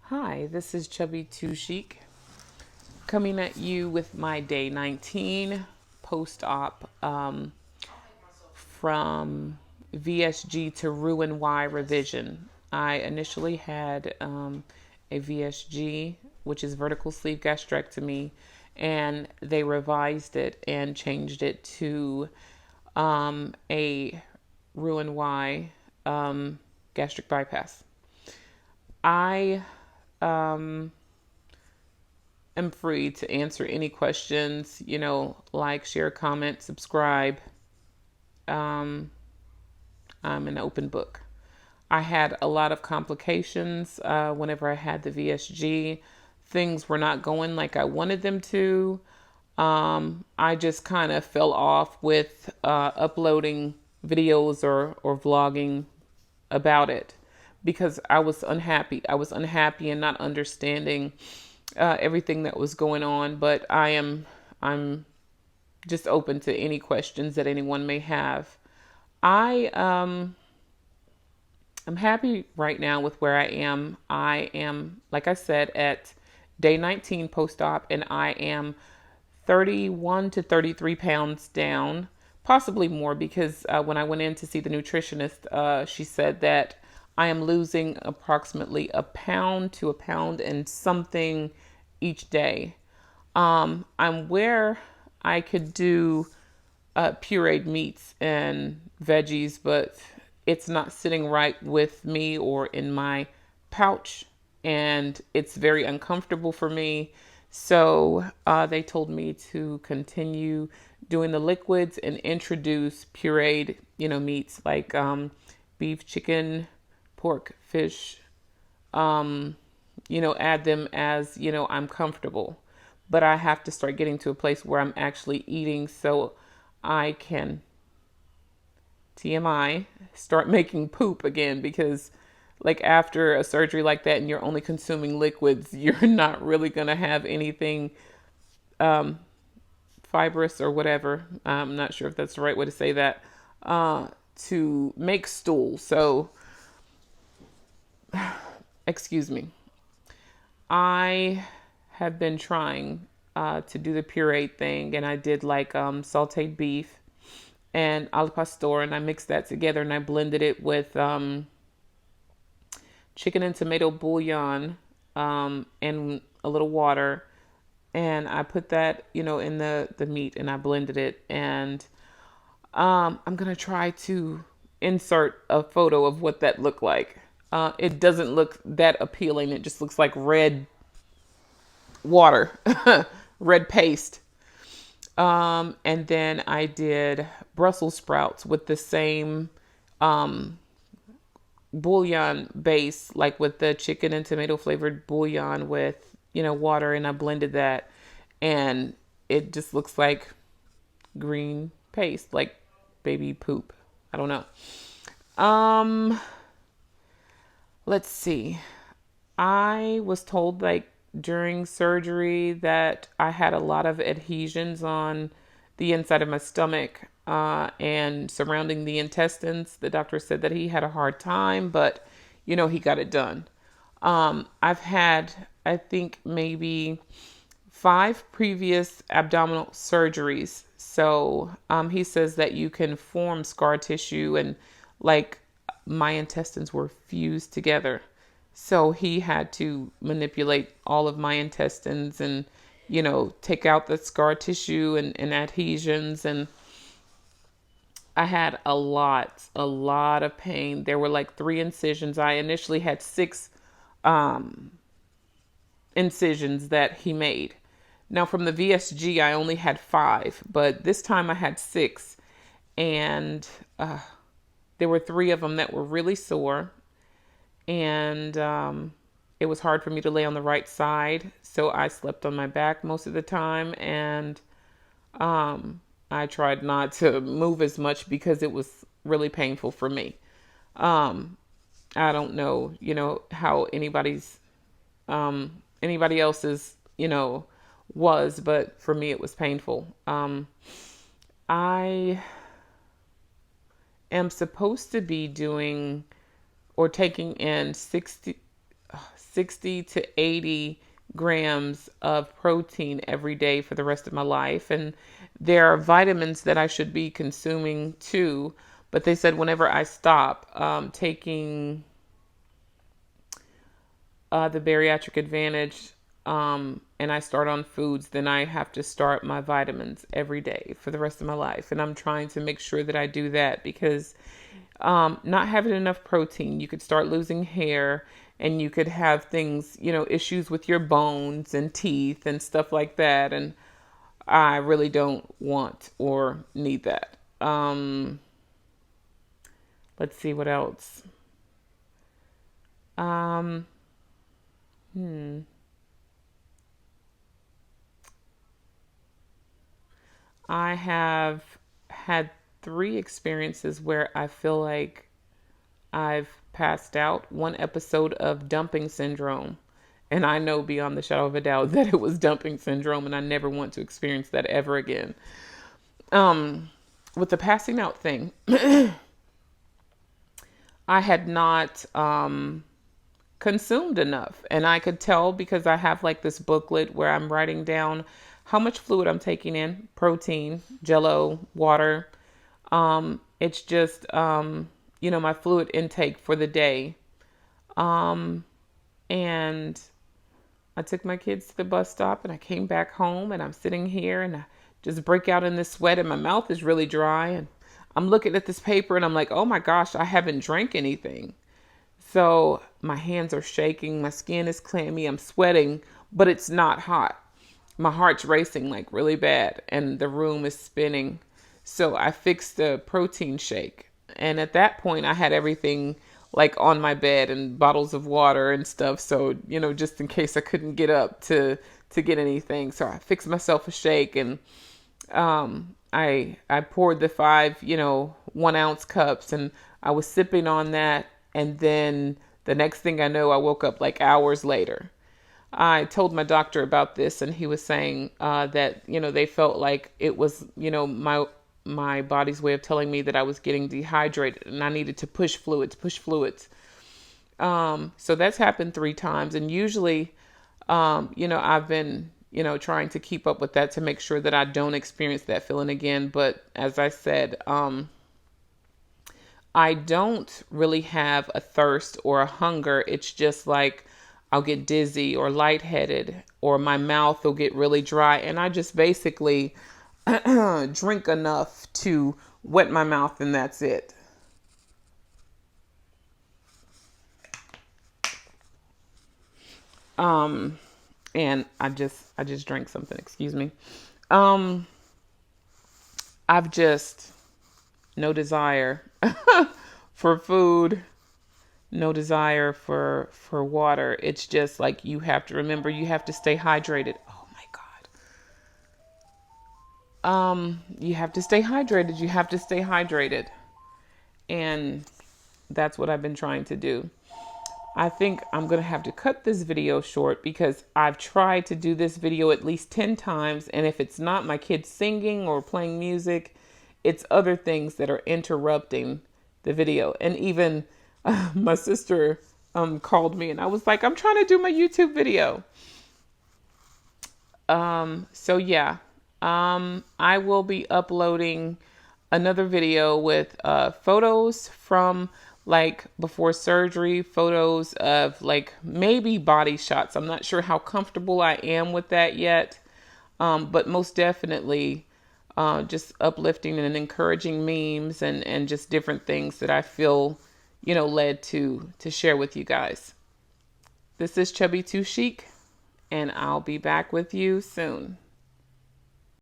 Hi, this is Chubby Two Chic coming at you with my day 19 post op from VSG to Roux-en-Y revision. I initially had a VSG, which is vertical sleeve gastrectomy, and they revised it and changed it to a Roux-en-Y gastric bypass. I am free to answer any questions, like, share, comment, subscribe. I'm an open book. I had a lot of complications whenever I had the VSG. Things were not going like I wanted them to. I just kind of fell off with uploading videos or vlogging about it because I was unhappy. I was unhappy and not understanding everything that was going on. But I'm just open to any questions that anyone may have. I I'm happy right now with where I am. I am, like I said, at day 19 post op, and I am 31 to 33 pounds down, possibly more, because when I went in to see the nutritionist, she said that I am losing approximately a pound to a pound and something each day. I'm where I could do pureed meats and veggies, but it's not sitting right with me or in my pouch, and it's very uncomfortable for me. So they told me to continue doing the liquids and introduce pureed, meats like beef, chicken, pork, fish, add them as, I'm comfortable. But I have to start getting to a place where I'm actually eating so I can, TMI, start making poop again, because like after a surgery like that and you're only consuming liquids, you're not really going to have anything fibrous or whatever. I'm not sure if that's the right way to say that, to make stool. So, excuse me. I have been trying to do the puree thing, and I did like sauteed beef and al pastor, and I mixed that together and I blended it with chicken and tomato bouillon and a little water, and I put that in the meat, and I blended it, and I'm gonna try to insert a photo of what that looked like. It doesn't look that appealing. It just looks like red water, red paste. And then I did Brussels sprouts with the same bouillon base, like with the chicken and tomato flavored bouillon with, water, and I blended that, and it just looks like green paste, like baby poop. I don't know. Um, let's see. I was told like during surgery that I had a lot of adhesions on the inside of my stomach and surrounding the intestines. The doctor said that he had a hard time, but he got it done. I've had, I think, maybe 5 previous abdominal surgeries. So he says that you can form scar tissue, and like my intestines were fused together. So he had to manipulate all of my intestines and, take out the scar tissue and adhesions. And I had a lot of pain. There were like 3 incisions. I initially had 6 incisions that he made. Now, from the VSG, I only had 5, but this time I had 6. And there were 3 of them that were really sore. And it was hard for me to lay on the right side. So I slept on my back most of the time. And I tried not to move as much because it was really painful for me. I don't know, how anybody else's, was, but for me it was painful. I am supposed to be doing or taking in 60 to 80 grams of protein every day for the rest of my life. And there are vitamins that I should be consuming too. But they said whenever I stop taking the bariatric advantage and I start on foods, then I have to start my vitamins every day for the rest of my life. And I'm trying to make sure that I do that because not having enough protein, you could start losing hair and you could have things, issues with your bones and teeth and stuff like that. And I really don't want or need that. Let's see what else. Um, hmm. I have had 3 experiences where I feel like I've passed out. One episode of dumping syndrome. And I know beyond the shadow of a doubt that it was dumping syndrome, and I never want to experience that ever again. Um, with the passing out thing, I had not consumed enough. And I could tell because I have like this booklet where I'm writing down how much fluid I'm taking in, protein, jello, water. It's just, my fluid intake for the day. Um, and I took my kids to the bus stop and I came back home and I'm sitting here and I just break out in this sweat and my mouth is really dry and I'm looking at this paper and I'm like, oh my gosh, I haven't drank anything. So my hands are shaking, my skin is clammy, I'm sweating, but it's not hot. My heart's racing like really bad and the room is spinning. So I fixed the protein shake. And at that point I had everything like on my bed and bottles of water and stuff. So, just in case I couldn't get up to get anything. So I fixed myself a shake and I poured the 5, 1-ounce cups and I was sipping on that. And then the next thing I know, I woke up like hours later. I told my doctor about this and he was saying that, they felt like it was, my body's way of telling me that I was getting dehydrated and I needed to push fluids. So that's happened 3 times. And usually, I've been, trying to keep up with that to make sure that I don't experience that feeling again. But as I said, I don't really have a thirst or a hunger. It's just like I'll get dizzy or lightheaded or my mouth will get really dry. And I just basically drink enough to wet my mouth and that's it. And I just drank something, excuse me. Um, I've just no desire for food, no desire for water. It's just like you have to remember you have to stay hydrated. Oh my God. You have to stay hydrated. You have to stay hydrated. And that's what I've been trying to do. I think I'm going to have to cut this video short because I've tried to do this video at least 10 times. And if it's not my kids singing or playing music, it's other things that are interrupting the video. And even my sister called me and I was like, I'm trying to do my YouTube video. So yeah, I will be uploading another video with photos from like before surgery, photos of like maybe body shots. I'm not sure how comfortable I am with that yet. But most definitely just uplifting and encouraging memes and just different things that I feel, led to share with you guys. This is Chubby Too Chic, and I'll be back with you soon.